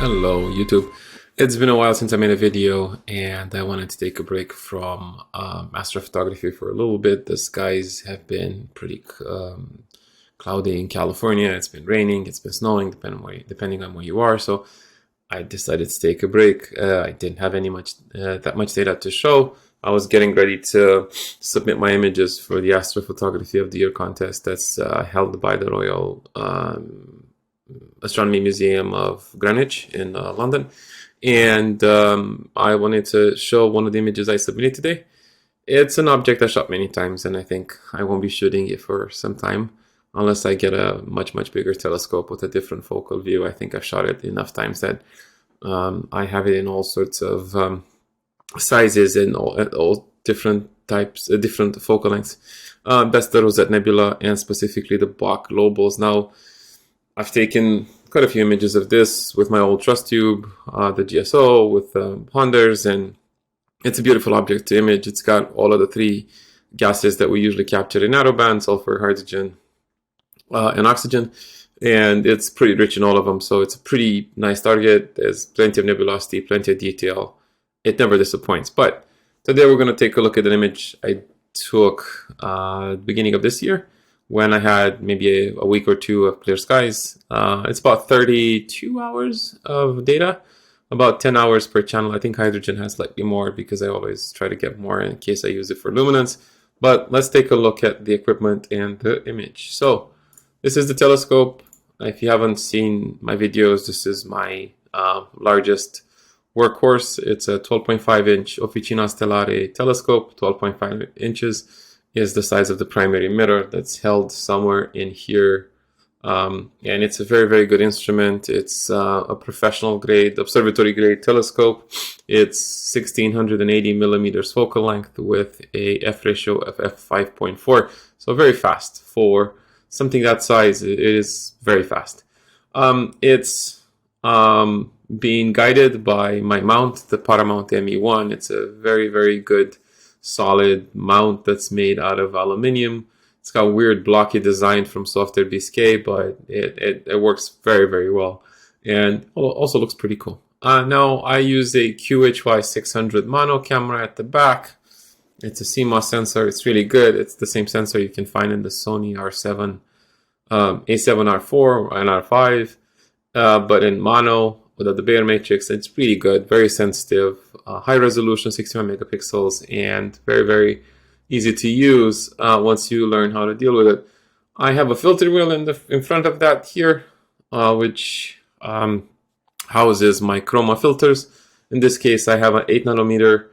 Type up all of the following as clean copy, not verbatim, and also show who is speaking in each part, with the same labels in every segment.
Speaker 1: Hello YouTube. It's been a while since I made a video and I wanted to take a break from astrophotography for a little bit. The skies have been pretty cloudy in California. It's been raining, it's been snowing, depending on where you are. So I decided to take a break. I didn't have that much data to show. I was getting ready to submit my images for the Astrophotography of the Year contest that's held by the Royal Astronomy Museum of Greenwich in London, and I wanted to show one of the images I submitted today. It's an object I shot many times, and I think I won't be shooting it for some time unless I get a much bigger telescope with a different focal view. I think I've shot it enough times that I have it in all sorts of sizes and all different types, different focal lengths. That's the Rosette Nebula and specifically the Bok Globules. Now, I've taken quite a few images of this with my old trust tube, the GSO, with ponders, and it's a beautiful object to image. It's got all of the three gases that we usually capture in narrowband: sulfur, hydrogen, and oxygen, and it's pretty rich in all of them. So it's a pretty nice target. There's plenty of nebulosity, plenty of detail. It never disappoints. But today we're going to take a look at an image I took at the beginning of this year, when I had maybe a week or two of clear skies. It's about 32 hours of data, about 10 hours per channel. I think hydrogen has slightly more because I always try to get more in case I use it for luminance. But let's take a look at the equipment and the image. So this is the telescope. If you haven't seen my videos, this is my largest workhorse. It's a 12.5-inch Officina Stellare telescope. 12.5 inches is the size of the primary mirror that's held somewhere in here, and it's a very good instrument. It's a professional grade, observatory grade telescope. It's 1680 millimeters focal length with a f ratio of f5.4, so very fast for something that size. It is very fast. It's being guided by my mount, the Paramount ME I. It's a very good solid mount that's made out of aluminium. It's got weird blocky design from Software Biscay, but it works very well, and also looks pretty cool. Now I use a QHY 600 mono camera at the back. It's a CMOS sensor. It's really good. It's the same sensor you can find in the Sony R7, A7R4 and R5, but in mono without the Bayer matrix. It's really good, very sensitive, high resolution, 61 megapixels, and very easy to use once you learn how to deal with it. I have a filter wheel in front of that here, which houses my Chroma filters. In this case, I have an 8 nanometer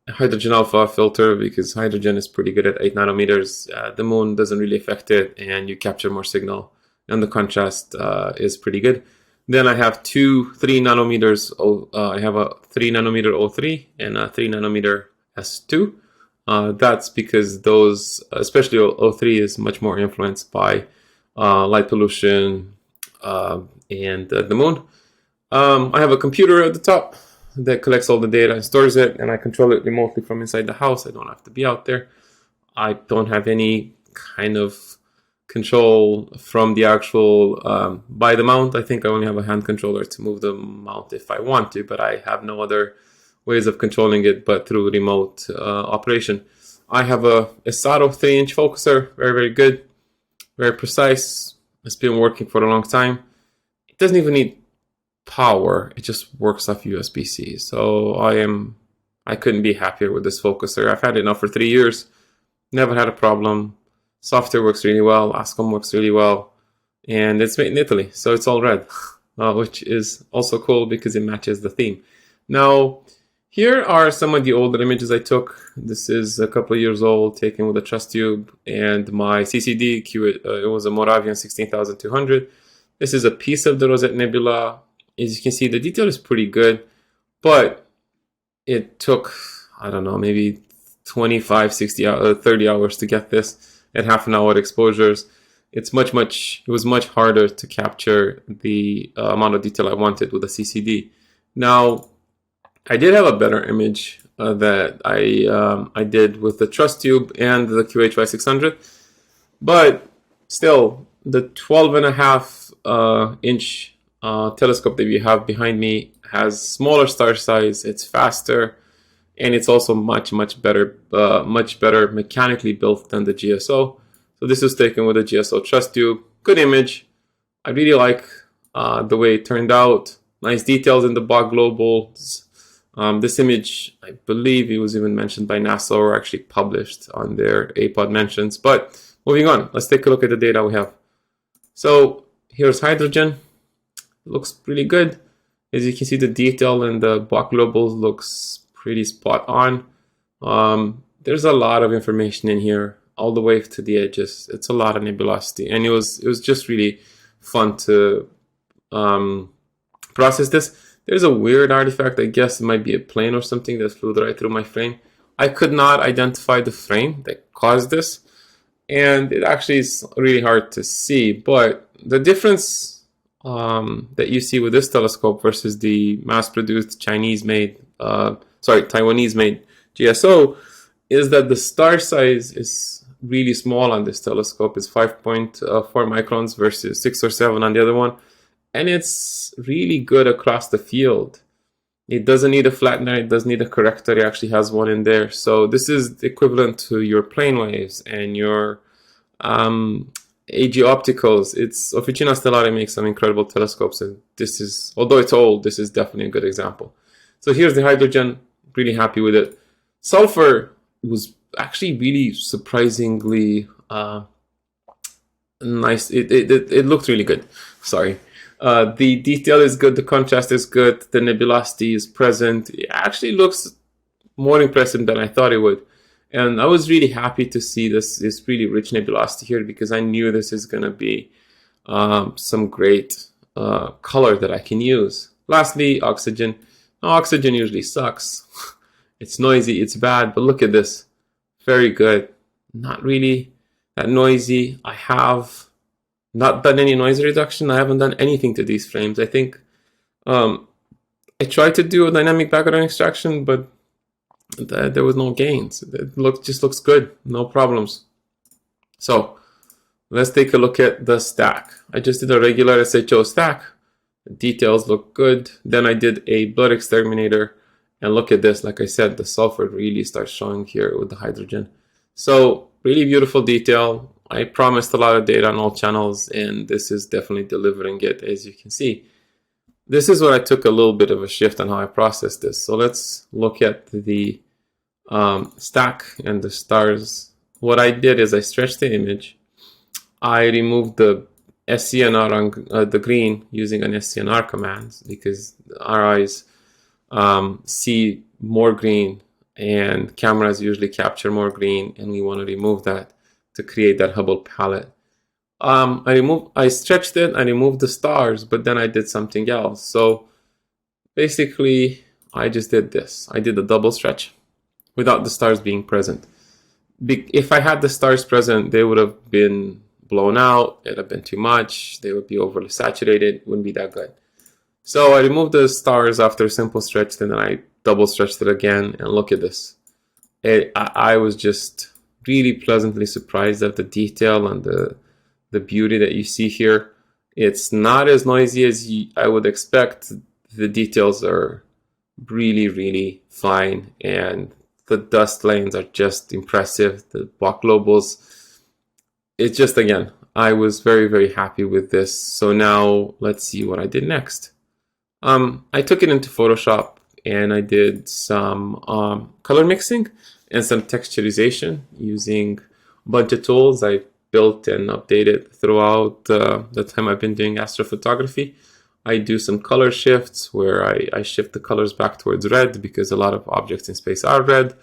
Speaker 1: hydrogen alpha filter because hydrogen is pretty good at 8 nanometers. The moon doesn't really affect it, and you capture more signal, and the contrast is pretty good. Then I have 3 nanometers. I have a 3 nanometer O3 and a 3 nanometer S2. That's because those, especially O3, is much more influenced by light pollution and the moon. I have a computer at the top that collects all the data and stores it, and I control it remotely from inside the house. I don't have to be out there. I don't have any kind of control from the actual by the mount. I think I only have a hand controller to move the mount if I want to, but I have no other ways of controlling it but through remote operation. I have a Sato 3-inch focuser, very good, very precise. It's been working for a long time. It doesn't even need power, it just works off USB-C. So I couldn't be happier with this focuser. I've had it now for 3 years, never had a problem. Software works really well, ASCOM works really well, and it's made in Italy, so it's all red, which is also cool because it matches the theme. Now, here are some of the older images I took. This is a couple of years old, taken with a trust tube and my CCD. It was a Moravian 16200. This is a piece of the Rosette Nebula. As you can see, the detail is pretty good, but it took, I don't know, maybe 25, 60, 30 hours to get this at half-an-hour exposures. It was much harder to capture the amount of detail I wanted with a CCD. Now, I did have a better image that I did with the trust tube and the QHY 600, but still, the 12.5 inch telescope that we have behind me has smaller star size, it's faster, and it's also much better mechanically built than the GSO. So this was taken with a GSO truss tube. Good image. I really like the way it turned out. Nice details in the Bok Globules. This image, I believe it was even mentioned by NASA or actually published on their APOD mentions. But moving on, let's take a look at the data we have. So here's hydrogen. Looks pretty good. As you can see, the detail in the Bok Globules looks pretty spot on. There's a lot of information in here, all the way to the edges. It's a lot of nebulosity, and it was just really fun to process this. There's a weird artifact. I guess it might be a plane or something that flew right through my frame. I could not identify the frame that caused this, and it actually is really hard to see. But the difference that you see with this telescope versus the mass-produced Taiwanese-made GSO is that the star size is really small on this telescope. It's 5.4 microns versus 6 or 7 on the other one. And it's really good across the field. It doesn't need a flattener, it doesn't need a corrector, it actually has one in there. So this is equivalent to your plane waves and your AG opticals. Officina Stellare makes some incredible telescopes, and this is, although it's old, this is definitely a good example. So here's the hydrogen, really happy with it. Sulfur was actually really surprisingly nice. It looked really good. Sorry. The detail is good, the contrast is good, the nebulosity is present. It actually looks more impressive than I thought it would. And I was really happy to see this really rich nebulosity here, because I knew this is going to be some great color that I can use. Lastly, oxygen. Now, oxygen usually sucks. It's noisy, it's bad, but look at this. Very good. Not really that noisy. I have not done any noise reduction. I haven't done anything to these frames. I think I tried to do a dynamic background extraction, but there was no gains. It just looks good, no problems. So let's take a look at the stack. I just did a regular SHO stack. The details look good. Then I did a blood exterminator, and look at this. Like I said, the sulfur really starts showing here with the hydrogen. So really beautiful detail. I promised a lot of data on all channels, and this is definitely delivering it, as you can see. This is where I took a little bit of a shift on how I processed this. So let's look at the stack and the stars. What I did is I stretched the image. I removed the SCNR on the green using an SCNR command, because our eyes see more green and cameras usually capture more green, and we want to remove that to create that Hubble palette. I stretched it, I removed the stars, but then I did something else. So basically, I just did this. I did a double stretch without the stars being present. If I had the stars present, they would have been blown out, it'd have been too much, they would be overly saturated, it wouldn't be that good. So I removed the stars after a simple stretch, and then I double stretched it again, and look at this. I was just really pleasantly surprised at the detail and the beauty that you see here. It's not as noisy as I would expect. The details are really fine, and the dust lanes are just impressive. The Bok Globules, it's just, again, I was very happy with this. So now let's see what I did next. I took it into Photoshop, and I did some color mixing and some texturization using a bunch of tools I built and updated throughout the time I've been doing astrophotography. I do some color shifts where I shift the colors back towards red, because a lot of objects in space are red.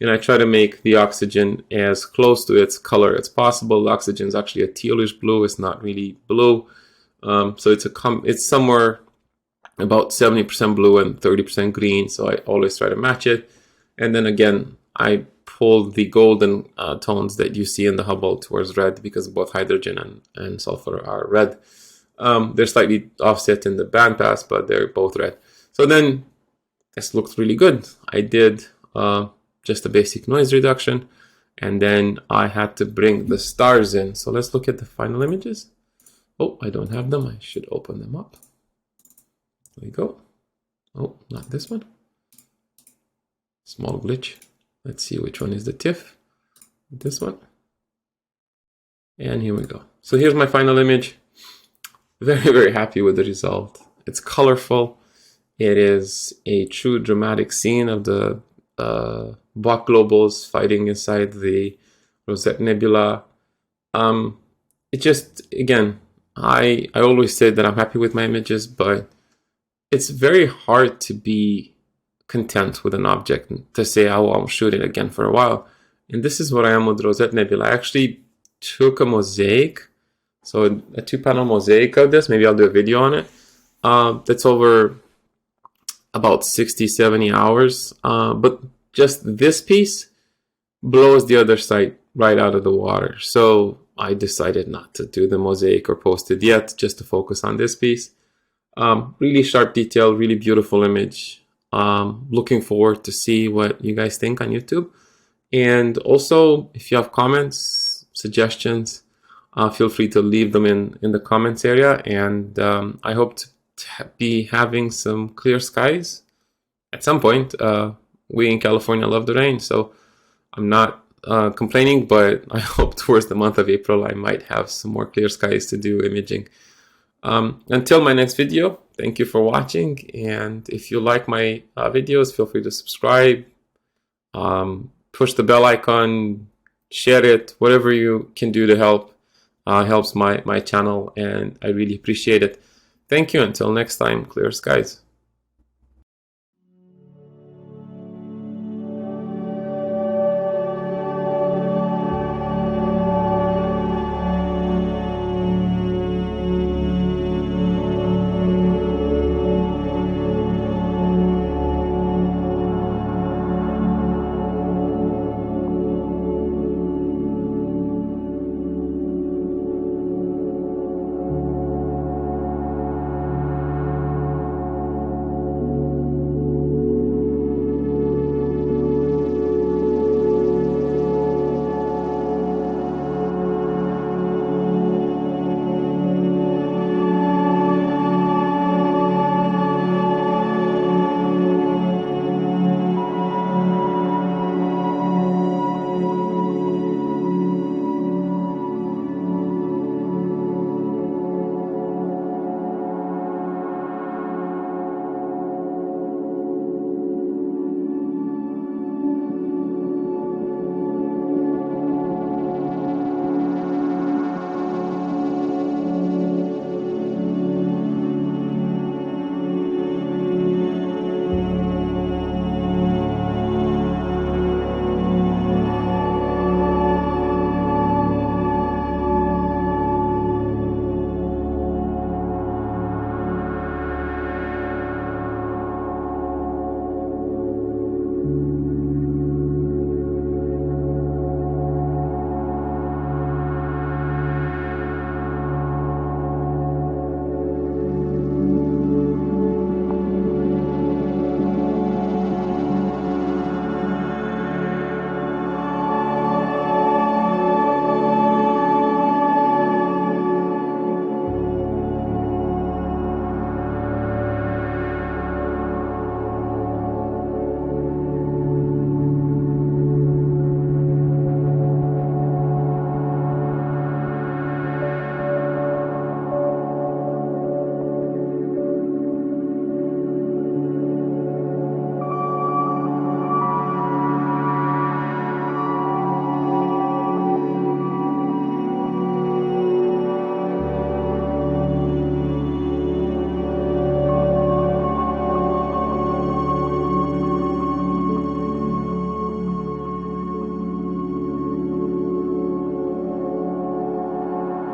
Speaker 1: And I try to make the oxygen as close to its color as possible. The oxygen is actually a tealish blue. It's not really blue. So it's somewhere about 70% blue and 30% green. So I always try to match it. And then again, I pull the golden tones that you see in the Hubble towards red, because both hydrogen and sulfur are red. They're slightly offset in the bandpass, but they're both red. So then this looks really good. I did just a basic noise reduction, and then I had to bring the stars in. So let's look at the final images. Oh, I don't have them. I should open them up. There we go. Oh, not this one. Small glitch. Let's see which one is the TIFF. This one. And here we go. So here's my final image. Very, very happy with the result. It's colorful. It is a true dramatic scene of the Bok Globules fighting inside the Rosette Nebula. It just, again, I always say that I'm happy with my images, but it's very hard to be content with an object and to say, oh, I'll shoot it again for a while. And this is what I am with Rosette Nebula. I actually took a mosaic, so a 2-panel mosaic of this. Maybe I'll do a video on it. That's over about 60-70 hours. But just this piece blows the other side right out of the water. So I decided not to do the mosaic or post it yet, just to focus on this piece. Really sharp detail, really beautiful image. Looking forward to see what you guys think on YouTube. And also, if you have comments, suggestions, feel free to leave them in the comments area. And I hope to be having some clear skies at some point. We in California love the rain, so I'm not complaining, but I hope towards the month of April I might have some more clear skies to do imaging. Until my next video, thank you for watching, and if you like my videos, feel free to subscribe, push the bell icon, share it, whatever you can do to help. Helps my channel, and I really appreciate it. Thank you. Until next time, clear skies.